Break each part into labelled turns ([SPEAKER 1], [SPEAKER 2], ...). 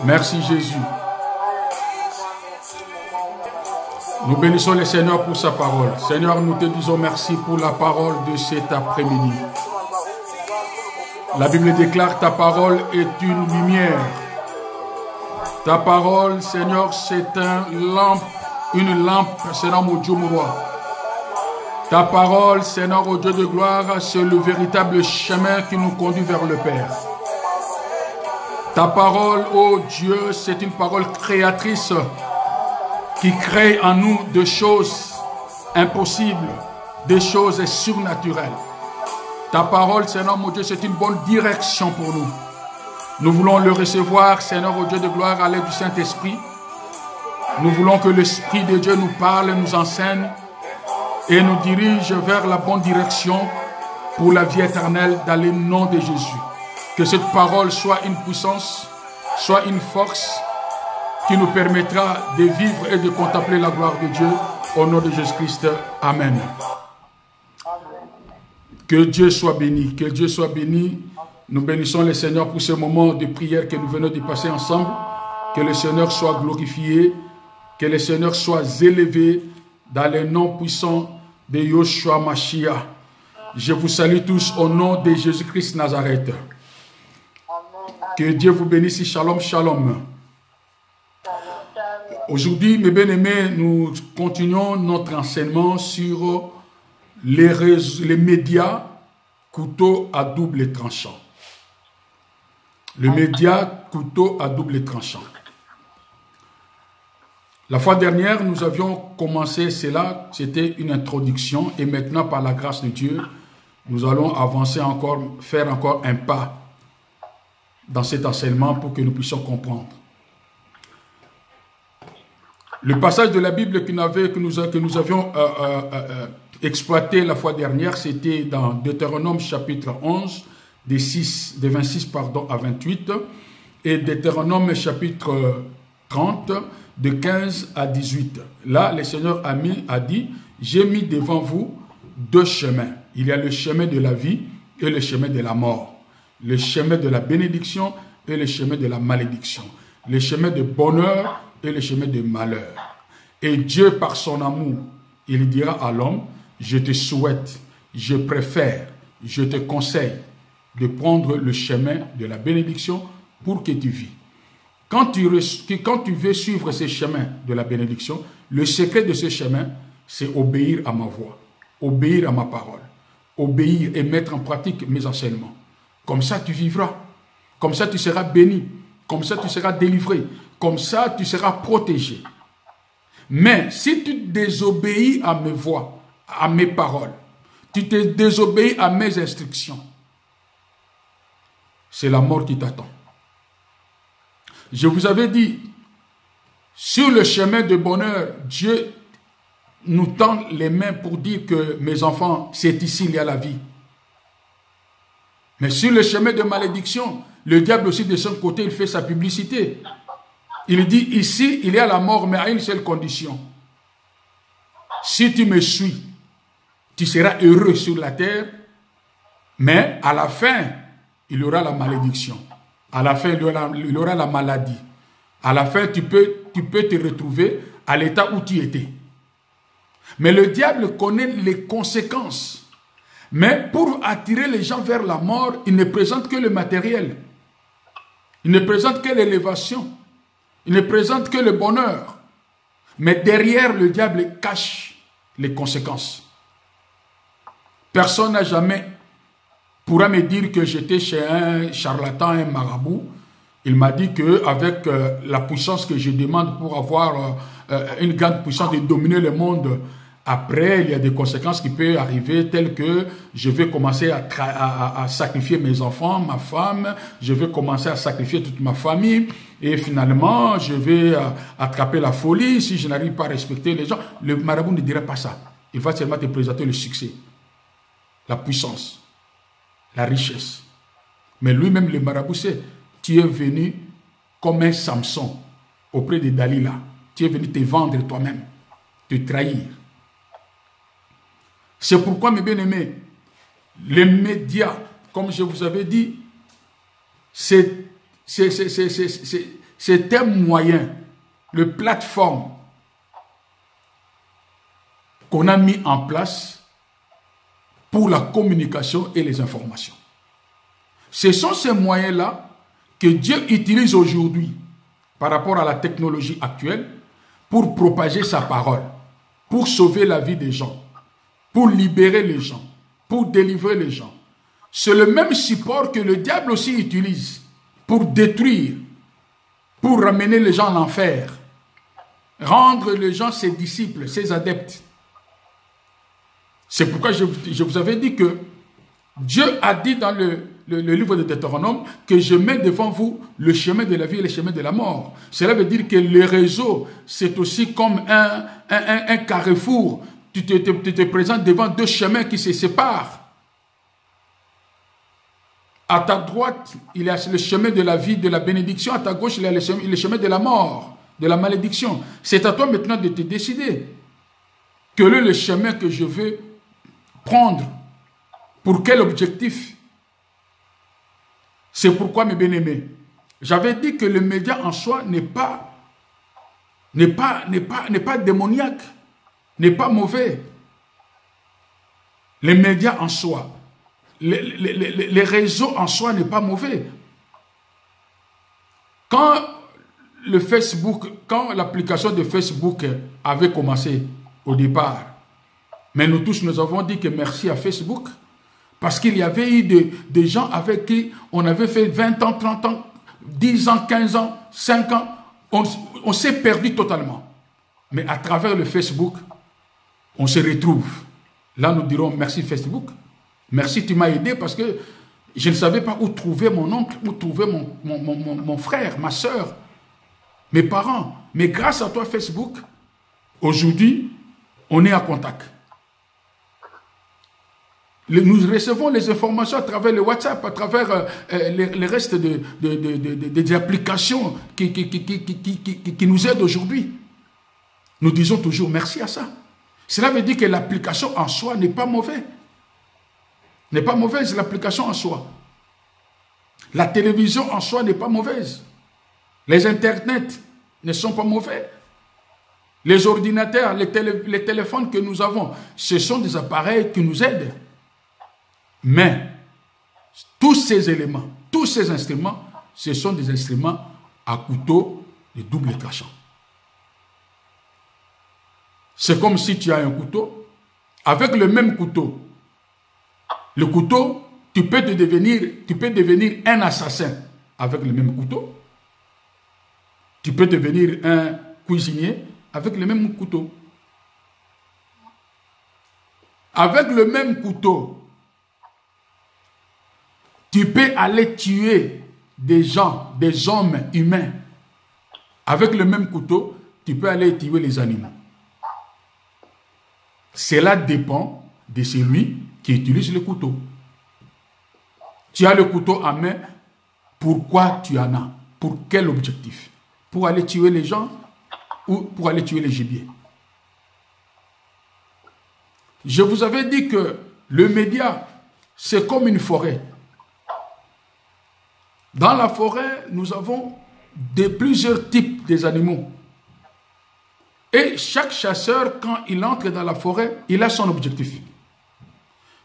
[SPEAKER 1] Merci Jésus. Nous bénissons le Seigneur pour sa parole. Seigneur, nous te disons merci pour la parole de cet après-midi. La Bible déclare ta parole est une lumière. Ta parole, Seigneur, c'est une lampe, Seigneur mon Dieu, mon roi. Ta parole, Seigneur, au Dieu de gloire, c'est le véritable chemin qui nous conduit vers le Père. Ta parole, ô Dieu, c'est une parole créatrice qui crée en nous des choses impossibles, des choses surnaturelles. Ta parole, Seigneur, mon Dieu, c'est une bonne direction pour nous. Nous voulons le recevoir, Seigneur, ô Dieu de gloire, à l'aide du Saint-Esprit. Nous voulons que l'Esprit de Dieu nous parle, nous enseigne et nous dirige vers la bonne direction pour la vie éternelle dans le nom de Jésus. Que cette parole soit une puissance, soit une force qui nous permettra de vivre et de contempler la gloire de Dieu au nom de Jésus-Christ. Amen. Que Dieu soit béni, que Dieu soit béni. Nous bénissons le Seigneur pour ce moment de prière que nous venons de passer ensemble. Que le Seigneur soit glorifié, que le Seigneur soit élevé dans le nom puissant de Yoshua Mashiach. Je vous salue tous au nom de Jésus-Christ Nazareth. Que Dieu vous bénisse. Shalom, shalom. Aujourd'hui, mes bien-aimés, nous continuons notre enseignement sur les médias couteau à double tranchant. Le média couteau à double tranchant. La fois dernière, nous avions commencé cela, c'était une introduction, et maintenant, par la grâce de Dieu, nous allons avancer encore, faire encore un pas dans cet enseignement pour que nous puissions comprendre. Le passage de la Bible que nous avions exploité la fois dernière, c'était dans Deutéronome chapitre 11, des 26 à 28, et Deutéronome chapitre 30, de 15 à 18. Là, le Seigneur a dit, j'ai mis devant vous deux chemins. Il y a le chemin de la vie et le chemin de la mort. Le chemin de la bénédiction et le chemin de la malédiction. Le chemin de bonheur et le chemin de malheur. Et Dieu, par son amour, il dira à l'homme, je te souhaite, je préfère, je te conseille de prendre le chemin de la bénédiction pour que tu vis. Quand tu veux suivre ce chemin de la bénédiction, le secret de ce chemin, c'est obéir à ma voix, obéir à ma parole, obéir et mettre en pratique mes enseignements. Comme ça, tu vivras. Comme ça, tu seras béni. Comme ça, tu seras délivré. Comme ça, tu seras protégé. Mais si tu désobéis à mes voix, à mes paroles, tu te désobéis à mes instructions, c'est la mort qui t'attend. Je vous avais dit, sur le chemin de bonheur, Dieu nous tend les mains pour dire que mes enfants, c'est ici, il y a la vie. Mais sur le chemin de malédiction, le diable aussi de son côté, il fait sa publicité. Il dit, ici, il y a la mort, mais à une seule condition. Si tu me suis, tu seras heureux sur la terre, mais à la fin, il y aura la malédiction. À la fin, il y aura la maladie. À la fin, tu peux te retrouver à l'état où tu étais. Mais le diable connaît les conséquences. Mais pour attirer les gens vers la mort, il ne présente que le matériel. Il ne présente que l'élévation. Il ne présente que le bonheur. Mais derrière, le diable cache les conséquences. Personne n'a jamais pourra me dire que j'étais chez un charlatan, un marabout. Il m'a dit qu'avec la puissance que je demande pour avoir une grande puissance de dominer le monde, après, il y a des conséquences qui peuvent arriver, telles que je vais commencer à sacrifier mes enfants, ma femme, je vais commencer à sacrifier toute ma famille, et finalement, je vais attraper la folie si je n'arrive pas à respecter les gens. Le marabout ne dirait pas ça. Il va seulement te présenter le succès, la puissance, la richesse. Mais lui-même, le marabout, sait, tu es venu comme un Samson auprès de Dalila. Tu es venu te vendre toi-même, te trahir. C'est pourquoi, mes bien-aimés, les médias, comme je vous avais dit, c'est c'est un moyen, le plateforme qu'on a mis en place pour la communication et les informations. Ce sont ces moyens-là que Dieu utilise aujourd'hui par rapport à la technologie actuelle pour propager sa parole, pour sauver la vie des gens, pour libérer les gens, pour délivrer les gens. C'est le même support que le diable aussi utilise pour détruire, pour ramener les gens en enfer, rendre les gens ses disciples, ses adeptes. C'est pourquoi je vous avais dit que Dieu a dit dans le livre de Deutéronome que je mets devant vous le chemin de la vie et le chemin de la mort. Cela veut dire que le réseau, c'est aussi comme un carrefour. Tu te présentes devant deux chemins qui se séparent. À ta droite, il y a le chemin de la vie, de la bénédiction. À ta gauche, il y a le chemin de la mort, de la malédiction. C'est à toi maintenant de te décider. Quel est le chemin que je veux prendre? Pour quel objectif? C'est pourquoi, mes bien-aimés, j'avais dit que le média en soi n'est pas démoniaque, n'est pas mauvais. Les médias en soi, les réseaux en soi n'est pas mauvais. Quand l'application de Facebook avait commencé au départ, mais nous tous nous avons dit que merci à Facebook, parce qu'il y avait eu des gens avec qui on avait fait 20 ans, 30 ans, 10 ans, 15 ans, 5 ans, on s'est perdu totalement. Mais à travers le Facebook, on se retrouve. Là, nous dirons merci Facebook. Merci, tu m'as aidé parce que je ne savais pas où trouver mon oncle, où trouver mon frère, ma soeur, mes parents. Mais grâce à toi, Facebook, aujourd'hui, on est en contact. Nous recevons les informations à travers le WhatsApp, à travers les restes des applications qui nous aident aujourd'hui. Nous disons toujours merci à ça. Cela veut dire que l'application en soi n'est pas mauvaise. N'est pas mauvaise l'application en soi. La télévision en soi n'est pas mauvaise. Les internets ne sont pas mauvais. Les ordinateurs, les téléphones que nous avons, ce sont des appareils qui nous aident. Mais tous ces éléments, tous ces instruments, ce sont des instruments à couteau de double tranchant. C'est comme si tu as un couteau. Avec le même couteau, le couteau, tu peux devenir un assassin avec le même couteau. Tu peux devenir un cuisinier avec le même couteau. Avec le même couteau, tu peux aller tuer des gens, des hommes humains. Avec le même couteau, tu peux aller tuer les animaux. Cela dépend de celui qui utilise le couteau. Tu as le couteau en main, pourquoi tu en as? Pour quel objectif? Pour aller tuer les gens ou pour aller tuer les gibiers? Je vous avais dit que le média, c'est comme une forêt. Dans la forêt, nous avons plusieurs types d'animaux. Et chaque chasseur, quand il entre dans la forêt, il a son objectif.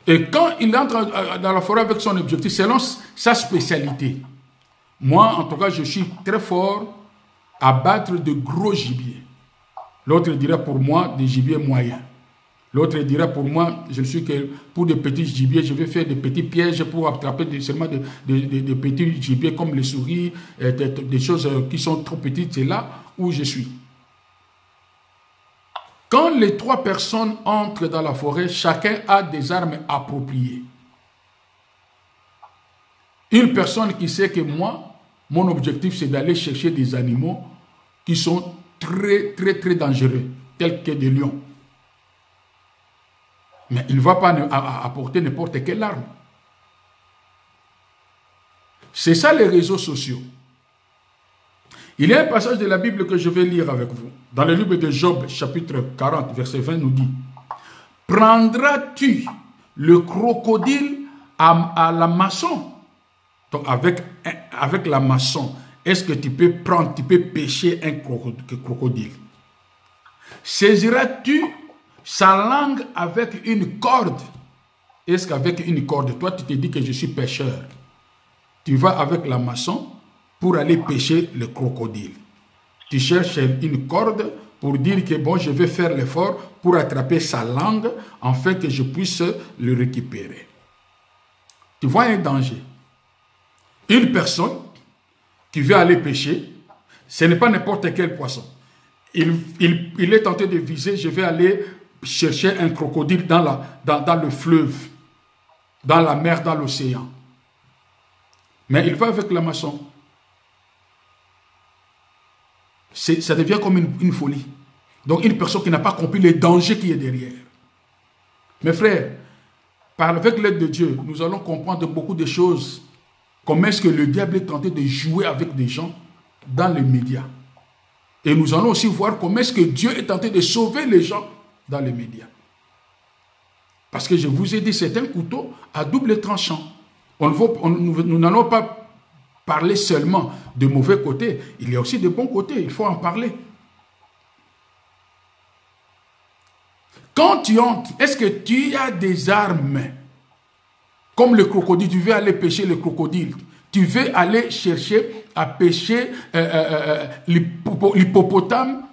[SPEAKER 1] Et quand il entre dans la forêt avec son objectif, selon sa spécialité. Moi, en tout cas, je suis très fort à battre de gros gibiers. L'autre dirait pour moi des gibiers moyens. L'autre dirait pour moi, je suis que pour des petits gibiers, je vais faire des petits pièges pour attraper seulement des petits gibiers comme les souris, des choses qui sont trop petites. C'est là où je suis. Quand les trois personnes entrent dans la forêt, chacun a des armes appropriées. Une personne qui sait que moi, mon objectif c'est d'aller chercher des animaux qui sont très très très dangereux, tels que des lions. Mais il ne va pas apporter n'importe quelle arme. C'est ça les réseaux sociaux. Il y a un passage de la Bible que je vais lire avec vous. Dans le livre de Job, chapitre 40, verset 20, nous dit: prendras-tu le crocodile à la maçon? Donc avec la maçon, est-ce que tu peux pêcher un crocodile? Saisiras-tu sa langue avec une corde? Est-ce qu'avec une corde, toi tu te dis que je suis pêcheur, tu vas avec la maçon pour aller pêcher le crocodile. Tu cherches une corde pour dire que bon, je vais faire l'effort pour attraper sa langue afin que je puisse le récupérer. Tu vois un danger. Une personne qui veut aller pêcher, ce n'est pas n'importe quel poisson. Il est tenté de viser, je vais aller chercher un crocodile dans le fleuve, dans la mer, dans l'océan. Mais il va avec la maçon. Ça devient comme une folie. Donc une personne qui n'a pas compris le danger qui est derrière. Mes frères, avec l'aide de Dieu, nous allons comprendre beaucoup de choses. Comment est-ce que le diable est tenté de jouer avec des gens dans les médias. Et nous allons aussi voir comment est-ce que Dieu est tenté de sauver les gens dans les médias. Parce que je vous ai dit, c'est un couteau à double tranchant. Nous n'allons pas parler seulement de mauvais côtés. Il y a aussi de bons côtés, il faut en parler. Quand tu entres, est-ce que tu as des armes? Comme le crocodile, tu veux aller pêcher le crocodile. Tu veux aller chercher à pêcher l'hippopotame.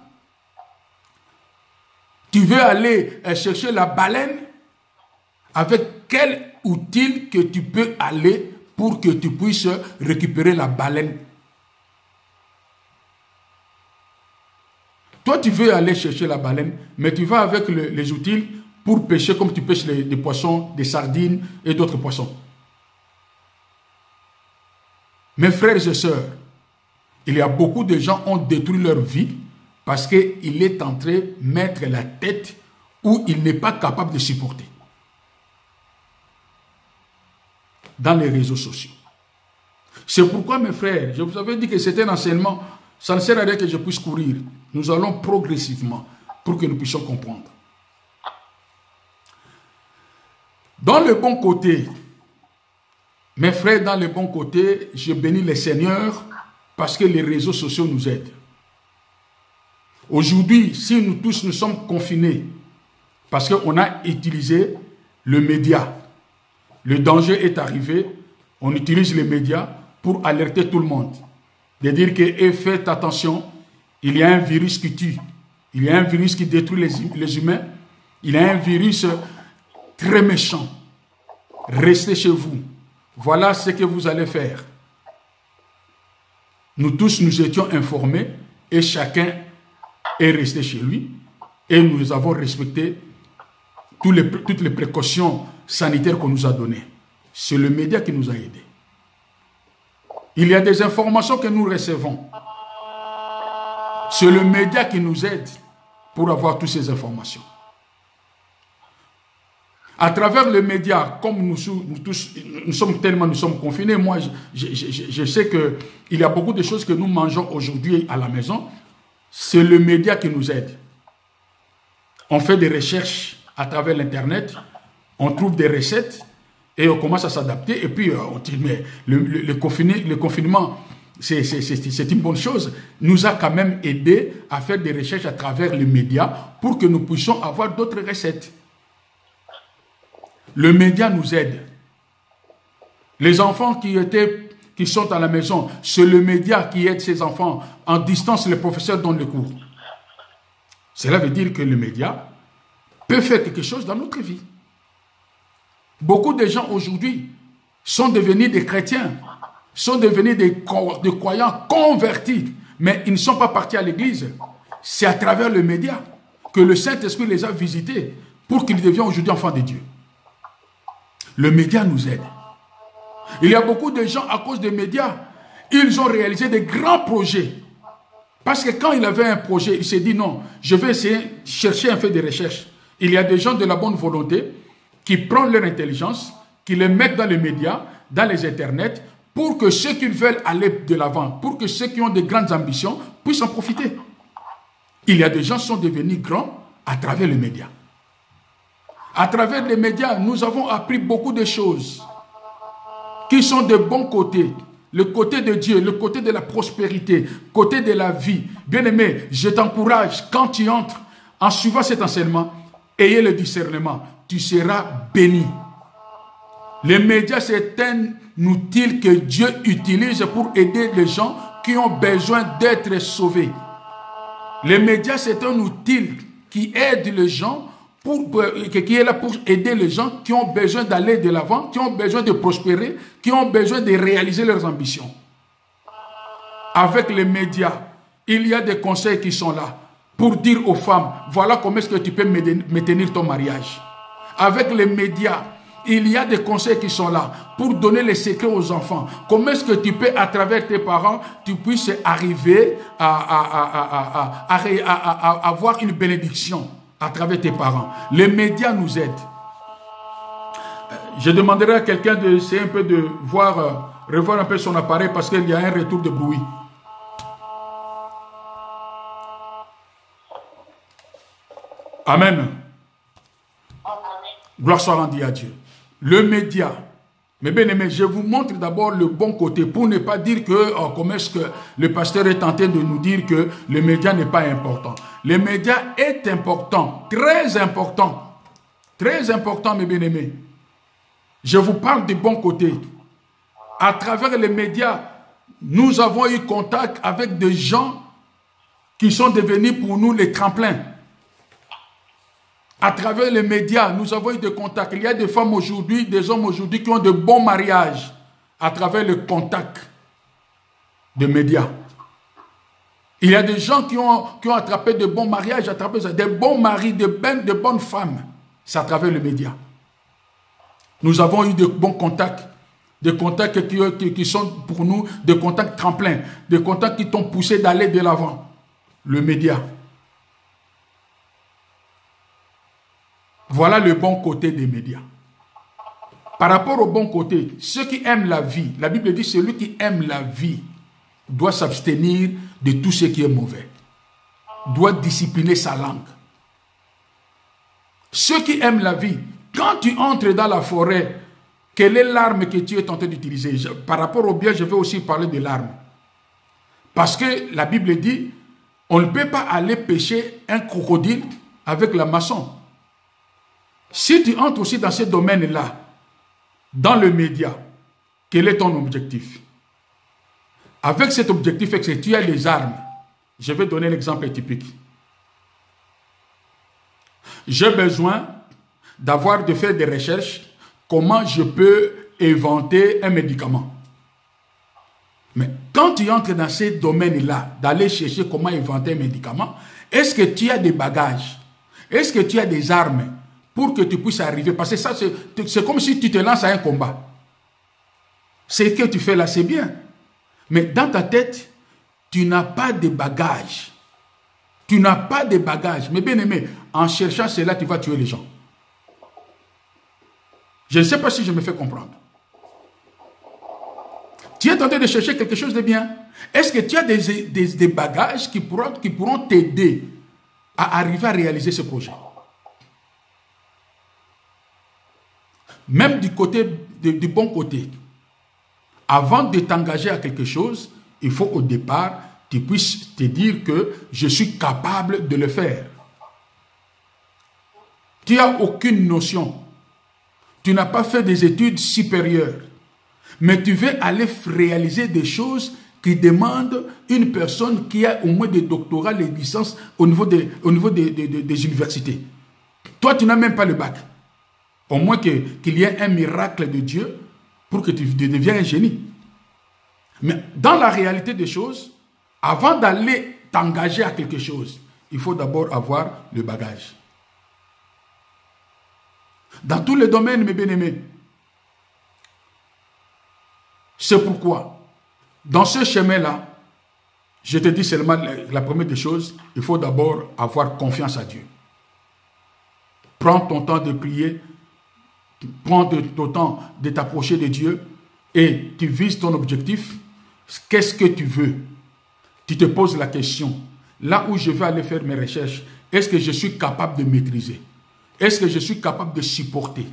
[SPEAKER 1] Tu veux aller chercher la baleine. Avec quel outil que tu peux aller pour que tu puisses récupérer la baleine? Toi, tu veux aller chercher la baleine, mais tu vas avec les outils pour pêcher comme tu pêches des poissons, des sardines et d'autres poissons. Mes frères et sœurs, il y a beaucoup de gens qui ont détruit leur vie parce qu'il est en train de mettre la tête où il n'est pas capable de supporter. Dans les réseaux sociaux. C'est pourquoi, mes frères, je vous avais dit que c'était un enseignement, ça ne sert à rien que je puisse courir. Nous allons progressivement pour que nous puissions comprendre. Dans le bon côté, mes frères, dans le bon côté, je bénis le Seigneur parce que les réseaux sociaux nous aident. Aujourd'hui, si nous tous nous sommes confinés, parce qu'on a utilisé le média, le danger est arrivé, on utilise les médias pour alerter tout le monde. De dire que faites attention, il y a un virus qui tue, il y a un virus qui détruit les humains, il y a un virus très méchant. Restez chez vous. Voilà ce que vous allez faire. Nous tous nous étions informés et chacun est resté chez lui et nous avons respecté toutes les précautions sanitaires qu'on nous a données. C'est le média qui nous a aidés. Il y a des informations que nous recevons. C'est le média qui nous aide pour avoir toutes ces informations. À travers les médias, comme nous sommes confinés, moi je sais qu'il y a beaucoup de choses que nous mangeons aujourd'hui à la maison. C'est le média qui nous aide. On fait des recherches à travers l'Internet, on trouve des recettes et on commence à s'adapter. Et puis on dit, mais le confinement, c'est une bonne chose. Nous a quand même aidé à faire des recherches à travers les médias pour que nous puissions avoir d'autres recettes. Le média nous aide. Les enfants qui sont à la maison, c'est le média qui aide ces enfants. En distance, les professeurs donnent le cours. Cela veut dire que le média peut faire quelque chose dans notre vie. Beaucoup de gens aujourd'hui sont devenus des chrétiens, sont devenus des croyants convertis, mais ils ne sont pas partis à l'église. C'est à travers le média que le Saint-Esprit les a visités pour qu'ils deviennent aujourd'hui enfants de Dieu. Le média nous aide. Il y a beaucoup de gens, à cause des médias, ils ont réalisé des grands projets. Parce que quand il avait un projet, il s'est dit non, je vais essayer de chercher un fait de recherche. Il y a des gens de la bonne volonté qui prennent leur intelligence, qui les mettent dans les médias, dans les internets, pour que ceux qui veulent aller de l'avant, pour que ceux qui ont de grandes ambitions puissent en profiter. Il y a des gens qui sont devenus grands à travers les médias. À travers les médias, nous avons appris beaucoup de choses qui sont de bons côtés. le côté de Dieu, le côté de la prospérité, côté de la vie. Bien-aimé, je t'encourage, quand tu entres, en suivant cet enseignement, ayez le discernement, tu seras béni. Les médias, c'est un outil que Dieu utilise pour aider les gens qui ont besoin d'être sauvés. Les médias, c'est un outil qui aide les gens, qui est là pour aider les gens qui ont besoin d'aller de l'avant, qui ont besoin de prospérer, qui ont besoin de réaliser leurs ambitions. Avec les médias, il y a des conseils qui sont là pour dire aux femmes, voilà comment est-ce que tu peux maintenir ton mariage. Avec les médias, il y a des conseils qui sont là pour donner les secrets aux enfants. Comment est-ce que tu peux, à travers tes parents, tu puisses arriver à avoir une bénédiction à travers tes parents. Les médias nous aident. Je demanderai à quelqu'un d'essayer un peu de revoir un peu son appareil parce qu'il y a un retour de bruit. Amen. Gloire soit rendue à Dieu. Le média. Mais bien aimé, je vous montre d'abord le bon côté pour ne pas dire que, comment est-ce que le pasteur est tenté de nous dire que le média n'est pas important. Le média est important, très important. Très important, mes bien-aimés. Je vous parle du bon côté. À travers les médias, nous avons eu contact avec des gens qui sont devenus pour nous les tremplins. À travers les médias, nous avons eu des contacts. Il y a des femmes aujourd'hui, des hommes aujourd'hui qui ont de bons mariages à travers le contact des médias. Il y a des gens qui ont attrapé de bons mariages, attrapé des bons maris, de bonnes femmes. C'est à travers les médias. Nous avons eu de bons contacts. Des contacts qui sont pour nous des contacts tremplins. Des contacts qui t'ont poussé d'aller de l'avant. Le média. Voilà le bon côté des médias. Par rapport au bon côté, ceux qui aiment la vie, la Bible dit celui qui aime la vie doit s'abstenir de tout ce qui est mauvais. Doit discipliner sa langue. Ceux qui aiment la vie, quand tu entres dans la forêt, quelle est l'arme que tu es tenté d'utiliser? Par rapport au bien, je vais aussi parler de l'arme. Parce que la Bible dit, on ne peut pas aller pêcher un crocodile avec la maçon. Si tu entres aussi dans ce domaine-là, dans le média, quel est ton objectif? Avec cet objectif, c'est que tu as les armes. Je vais donner l'exemple typique. J'ai besoin de faire des recherches, comment je peux inventer un médicament. Mais quand tu entres dans ce domaine-là, d'aller chercher comment inventer un médicament, est-ce que tu as des bagages? Est-ce que tu as des armes pour que tu puisses arriver? Parce que ça, c'est comme si tu te lances à un combat. Ce que tu fais là, c'est bien. Mais dans ta tête, tu n'as pas de bagages. Tu n'as pas de bagages. Mais bien aimé, en cherchant cela, tu vas tuer les gens. Je ne sais pas si je me fais comprendre. Tu es en train de chercher quelque chose de bien. Est-ce que tu as des bagages qui pourront t'aider à arriver à réaliser ce projet? Même du bon côté, avant de t'engager à quelque chose, il faut au départ, tu puisses te dire que je suis capable de le faire. Tu n'as aucune notion. Tu n'as pas fait des études supérieures. Mais tu veux aller réaliser des choses qui demandent une personne qui a au moins des doctorats, des licences au niveau des universités. Toi, tu n'as même pas le bac. Au moins qu'il y ait un miracle de Dieu pour que tu deviennes un génie. Mais dans la réalité des choses, avant d'aller t'engager à quelque chose, il faut d'abord avoir le bagage. Dans tous les domaines, mes bien-aimés. C'est pourquoi, dans ce chemin-là, je te dis seulement la première des choses, il faut d'abord avoir confiance à Dieu. Prends ton temps de prier, prends ton temps de t'approcher de Dieu et tu vises ton objectif. Qu'est-ce que tu veux? Tu te poses la question. Là où je vais aller faire mes recherches, est-ce que je suis capable de maîtriser? Est-ce que je suis capable de supporter?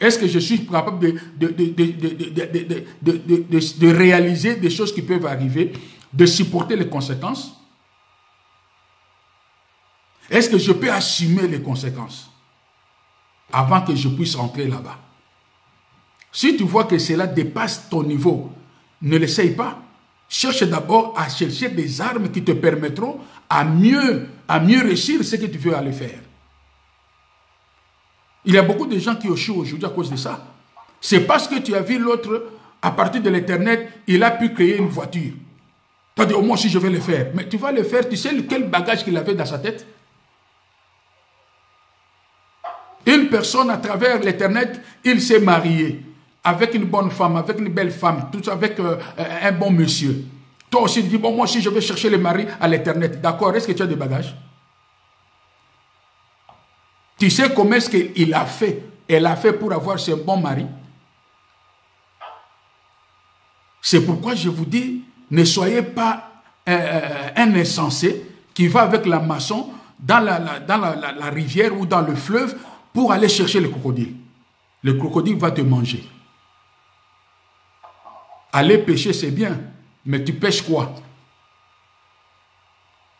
[SPEAKER 1] Est-ce que je suis capable de réaliser des choses qui peuvent arriver, de supporter les conséquences? Est-ce que je peux assumer les conséquences avant que je puisse entrer là-bas? Si tu vois que cela dépasse ton niveau, ne l'essaye pas. Cherche d'abord à chercher des armes qui te permettront à mieux réussir ce que tu veux aller faire. Il y a beaucoup de gens qui échouent aujourd'hui à cause de ça. C'est parce que tu as vu l'autre, à partir de l'Internet, il a pu créer une voiture. Tu as dit, oh, moi aussi je vais le faire. Mais tu vas le faire, tu sais quel bagage qu'il avait dans sa tête? Une personne, à travers l'Internet, il s'est marié avec une bonne femme, avec une belle femme, tout avec un bon monsieur. Toi aussi, tu dis, bon, moi aussi, je vais chercher le mari à l'Internet. D'accord, est-ce que tu as des bagages? Tu sais comment est-ce qu'il a fait? Elle a fait pour avoir ce bon mari. C'est pourquoi je vous dis, ne soyez pas un insensé qui va avec la maçon dans la rivière ou dans le fleuve pour aller chercher le crocodile. Le crocodile va te manger. Aller pêcher, c'est bien, mais tu pêches quoi?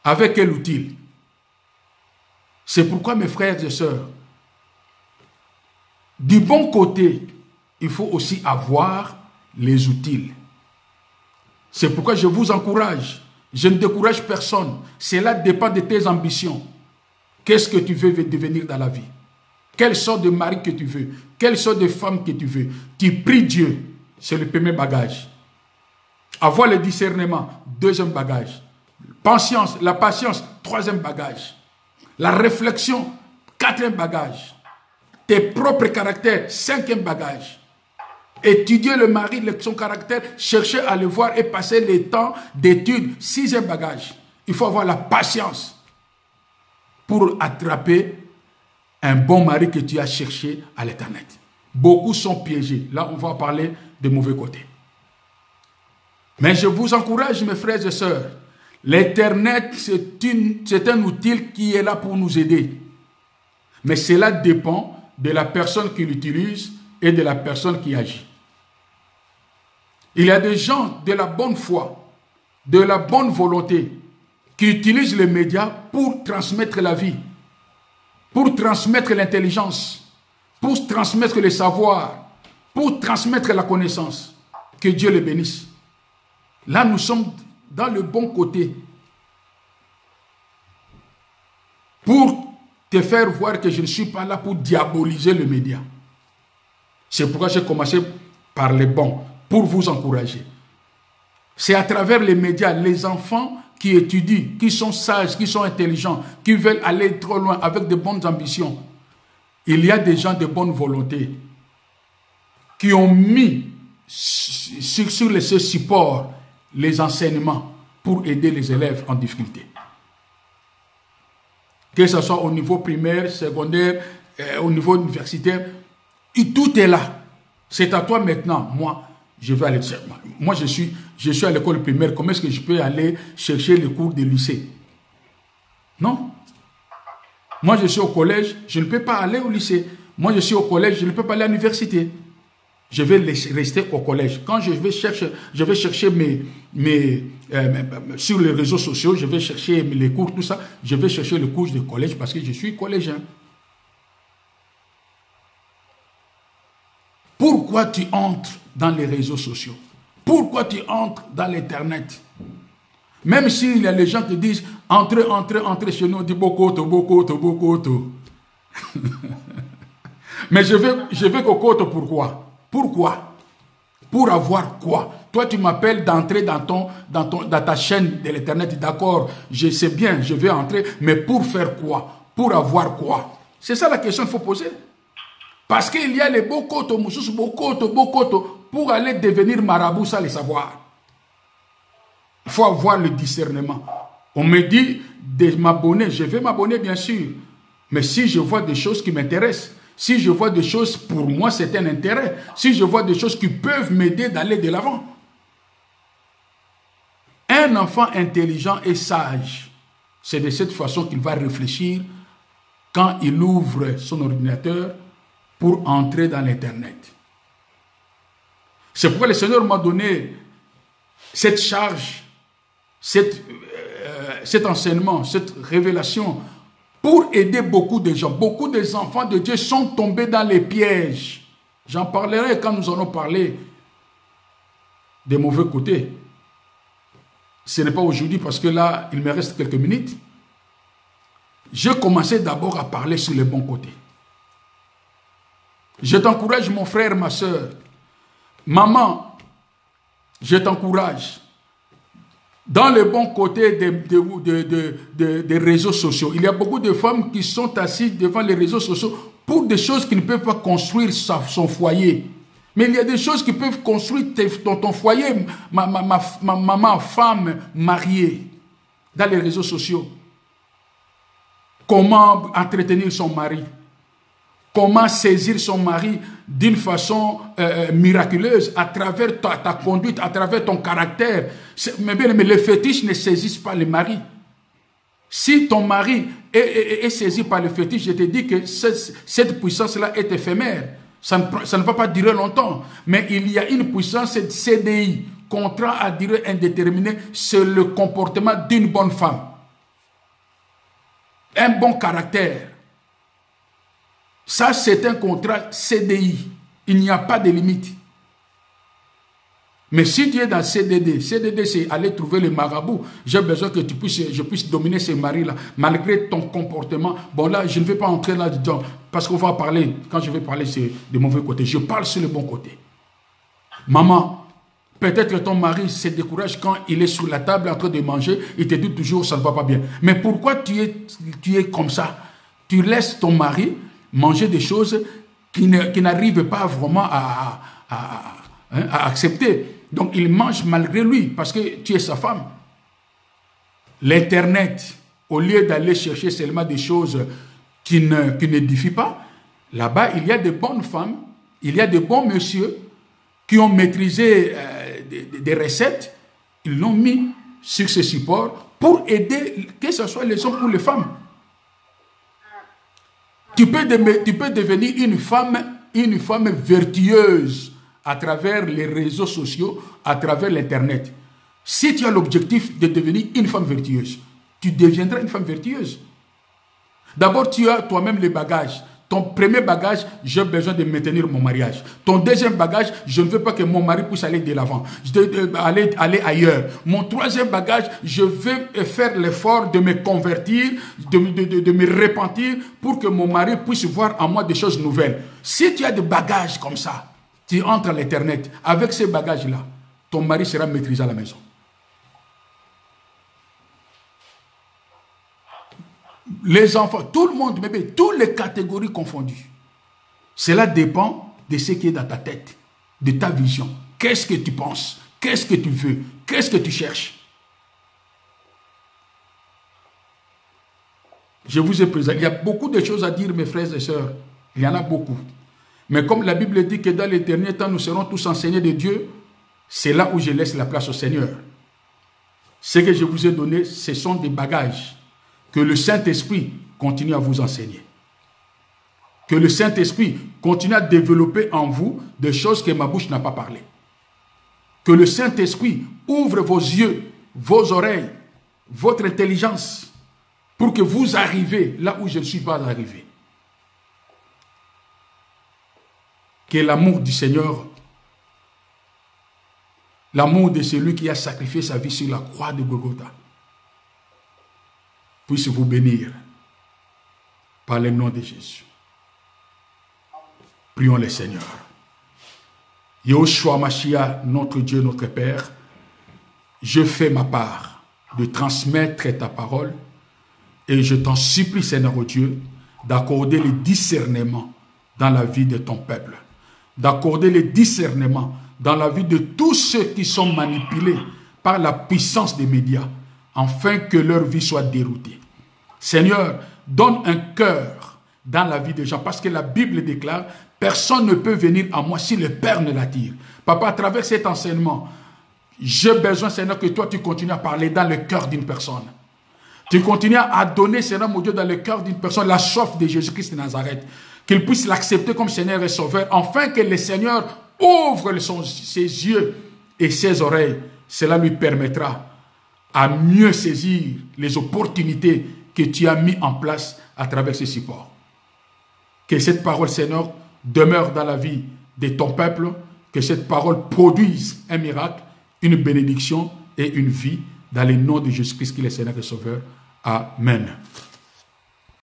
[SPEAKER 1] Avec quel outil? C'est pourquoi, mes frères et sœurs, du bon côté, il faut aussi avoir les outils. C'est pourquoi je vous encourage. Je ne décourage personne. Cela dépend de tes ambitions. Qu'est-ce que tu veux devenir dans la vie? Quelle sorte de mari que tu veux? Quelle sorte de femme que tu veux? Tu pries Dieu. C'est le premier bagage. Avoir le discernement, deuxième bagage. La patience, troisième bagage. La réflexion, quatrième bagage. Tes propres caractères, cinquième bagage. Étudier le mari, son caractère, chercher à le voir et passer le temps d'études, sixième bagage. Il faut avoir la patience pour attraper un bon mari que tu as cherché à l'Internet. Beaucoup sont piégés. Là, on va parler des mauvais côtés. Mais je vous encourage, mes frères et sœurs, l'Internet, c'est un outil qui est là pour nous aider. Mais cela dépend de la personne qui l'utilise et de la personne qui agit. Il y a des gens de la bonne foi, de la bonne volonté, qui utilisent les médias pour transmettre la vie, pour transmettre l'intelligence, pour transmettre le savoir, pour transmettre la connaissance. Que Dieu les bénisse. Là, nous sommes dans le bon côté. Pour te faire voir que je ne suis pas là pour diaboliser le média. C'est pourquoi j'ai commencé par les bons, pour vous encourager. C'est à travers les médias, les enfants qui étudient, qui sont sages, qui sont intelligents, qui veulent aller trop loin avec de bonnes ambitions. Il y a des gens de bonne volonté qui ont mis sur ce support les enseignements pour aider les élèves en difficulté. Que ce soit au niveau primaire, secondaire, au niveau universitaire, tout est là. C'est à toi maintenant. Moi, je vais aller. Moi, je suis à l'école primaire. Comment est-ce que je peux aller chercher les cours de lycée? Non. Moi, je suis au collège, je ne peux pas aller au lycée. Moi, je suis au collège, je ne peux pas aller à l'université. Je vais rester au collège. Quand je vais chercher sur les réseaux sociaux, je vais chercher les cours, tout ça. Je vais chercher le cours de collège parce que je suis collégien. Pourquoi tu entres dans les réseaux sociaux? Pourquoi tu entres dans l'Internet? Même s'il y a les gens qui disent entrez chez nous, on dit bokoto. Mais je vais kokoto pourquoi? Pourquoi? Pour avoir quoi? Toi, tu m'appelles d'entrer dans ta chaîne de l'Internet. D'accord, je sais bien, je vais entrer, mais pour faire quoi? Pour avoir quoi? C'est ça la question qu'il faut poser. Parce qu'il y a les bokoto, pour aller devenir marabout sans le savoir. Il faut avoir le discernement. On me dit de m'abonner, je vais m'abonner bien sûr. Mais si je vois des choses qui m'intéressent, si je vois des choses pour moi, c'est un intérêt. Si je vois des choses qui peuvent m'aider d'aller de l'avant. Un enfant intelligent et sage, c'est de cette façon qu'il va réfléchir quand il ouvre son ordinateur pour entrer dans l'Internet. C'est pourquoi le Seigneur m'a donné cette charge, cet enseignement, cette révélation pour aider beaucoup de gens. Beaucoup des enfants de Dieu sont tombés dans les pièges. J'en parlerai quand nous allons parler des mauvais côtés. Ce n'est pas aujourd'hui parce que là, il me reste quelques minutes. Je commençais d'abord à parler sur les bons côtés. Je t'encourage, mon frère, ma soeur. Maman, je t'encourage. Dans le bon côté des réseaux sociaux, il y a beaucoup de femmes qui sont assises devant les réseaux sociaux pour des choses qui ne peuvent pas construire son foyer. Mais il y a des choses qui peuvent construire ton foyer, ma maman, femme mariée, dans les réseaux sociaux. Comment entretenir son mari? Comment saisir son mari d'une façon miraculeuse à travers ta conduite, à travers ton caractère. Mais les fétiches ne saisissent pas le mari. Si ton mari est saisi par le fétiche, je te dis que cette puissance-là est éphémère. Ça ne va pas durer longtemps. Mais il y a une puissance, cette CDI, contrat à durée indéterminée, c'est le comportement d'une bonne femme. Un bon caractère. Ça, c'est un contrat CDI. Il n'y a pas de limite. Mais si tu es dans CDD, CDD c'est aller trouver le marabout. J'ai besoin que je puisse dominer ces maris-là, malgré ton comportement. Bon là, je ne vais pas entrer là-dedans, parce qu'on va parler, quand je vais parler, c'est de mauvais côté. Je parle sur le bon côté. Maman, peut-être que ton mari se décourage quand il est sur la table en train de manger, il te dit toujours ça ne va pas bien. Mais pourquoi tu es comme ça? Tu laisses ton mari manger des choses qui n'arrivent pas vraiment à accepter. Donc il mange malgré lui parce que tu es sa femme. L'Internet, au lieu d'aller chercher seulement des choses qui n'édifient pas, là-bas il y a de bonnes femmes, il y a de bons messieurs qui ont maîtrisé des recettes, ils l'ont mis sur ce support pour aider, que ce soit les hommes ou les femmes. Tu peux devenir une femme vertueuse à travers les réseaux sociaux, à travers l'Internet. Si tu as l'objectif de devenir une femme vertueuse, tu deviendras une femme vertueuse. D'abord, tu as toi-même les bagages. Ton premier bagage, j'ai besoin de maintenir mon mariage. Ton deuxième bagage, je ne veux pas que mon mari puisse aller de l'avant, aller ailleurs. Mon troisième bagage, je veux faire l'effort de me convertir, de me repentir pour que mon mari puisse voir en moi des choses nouvelles. Si tu as des bagages comme ça, tu entres à l'Internet, avec ces bagages-là, ton mari sera maîtrisé à la maison. Les enfants, tout le monde, bébé, toutes les catégories confondues. Cela dépend de ce qui est dans ta tête, de ta vision. Qu'est-ce que tu penses? Qu'est-ce que tu veux? Qu'est-ce que tu cherches? Je vous ai présenté. Il y a beaucoup de choses à dire, mes frères et sœurs. Il y en a beaucoup. Mais comme la Bible dit que dans les derniers temps, nous serons tous enseignés de Dieu, c'est là où je laisse la place au Seigneur. Ce que je vous ai donné, ce sont des bagages que le Saint-Esprit continue à vous enseigner. Que le Saint-Esprit continue à développer en vous des choses que ma bouche n'a pas parlé. Que le Saint-Esprit ouvre vos yeux, vos oreilles, votre intelligence, pour que vous arriviez là où je ne suis pas arrivé. Que l'amour du Seigneur, l'amour de celui qui a sacrifié sa vie sur la croix de Golgotha, puisse vous bénir par le nom de Jésus. Prions le Seigneur. Yahushua Mashiach, notre Dieu, notre Père, je fais ma part de transmettre ta parole et je t'en supplie, Seigneur Dieu, d'accorder le discernement dans la vie de ton peuple, d'accorder le discernement dans la vie de tous ceux qui sont manipulés par la puissance des médias, afin que leur vie soit déroutée. Seigneur, donne un cœur dans la vie des gens, parce que la Bible déclare, personne ne peut venir à moi si le Père ne l'attire. Papa, à travers cet enseignement, j'ai besoin, Seigneur, que toi tu continues à parler dans le cœur d'une personne. Tu continues à donner, Seigneur mon Dieu, dans le cœur d'une personne la soif de Jésus-Christ de Nazareth. qu'il puisse l'accepter comme Seigneur et Sauveur, afin que le Seigneur ouvre ses yeux et ses oreilles. Cela lui permettra à mieux saisir les opportunités que tu as mis en place à travers ce support. Que cette parole, Seigneur, demeure dans la vie de ton peuple, que cette parole produise un miracle, une bénédiction et une vie dans le nom de Jésus-Christ qui est le Seigneur et Sauveur. Amen.